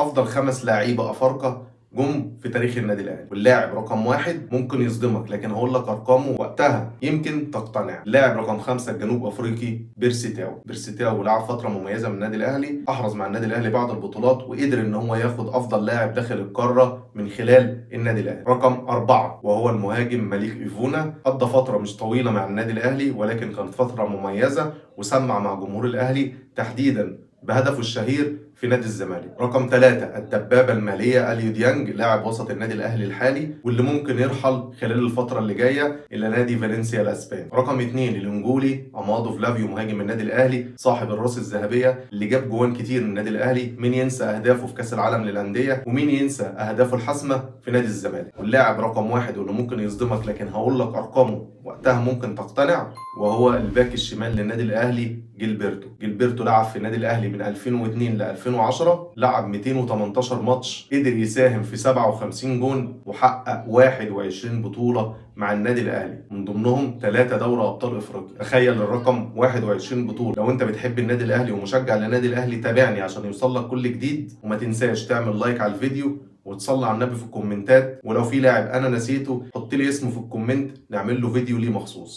افضل 5 لعيبه افارقه جم في تاريخ النادي الاهلي، واللاعب رقم 1 ممكن يصدمك لكن هقول لك ارقامه وقتها يمكن تقتنع. اللاعب رقم 5 الجنوب افريقي بيرسي تاو. بيرسي تاو لعب فتره مميزه من النادي الاهلي، احرز مع النادي الاهلي بعض البطولات وقدر ان هو ياخد افضل لاعب داخل القاره من خلال النادي الاهلي. رقم 4 وهو المهاجم مالك ايفونا، قضى فتره مش طويله مع النادي الاهلي ولكن كانت فتره مميزه وسمع مع جمهور الاهلي تحديدا بهدفه الشهير في نادي الزمالك. رقم 3 الدبابه الماليه اليو ديانج، لاعب وسط النادي الاهلي الحالي واللي ممكن يرحل خلال الفتره اللي جايه الى نادي فالنسيا الاسباني. رقم 2 الانجولي امادو فلافيو مهاجم النادي الاهلي صاحب الراس الذهبيه اللي جاب جوان كتير من النادي الاهلي، مين ينسى اهدافه في كاس العالم للانديه ومين ينسى اهدافه الحاسمه في نادي الزمالك. واللاعب رقم 1 واللي ممكن يصدمك لكن هقول لك ارقامه وقتها ممكن تقتنع، وهو الباك الشمال للنادي الاهلي جيلبرتو. جيلبرتو لعب في النادي الاهلي من 2002 ل 2010، لعب 218 ماتش، قدر يساهم في 57 جون وحقق 21 بطوله مع النادي الاهلي من ضمنهم 3 دوري ابطال افريقيا. تخيل الرقم 21 بطوله. لو انت بتحب النادي الاهلي ومشجع للنادي الاهلي تابعني عشان يوصل لك كل جديد، وما تنساش تعمل لايك على الفيديو وتصلي على النبي في الكومنتات، ولو في لاعب انا نسيته حط لي اسمه في الكومنت نعمل له فيديو ليه مخصوص.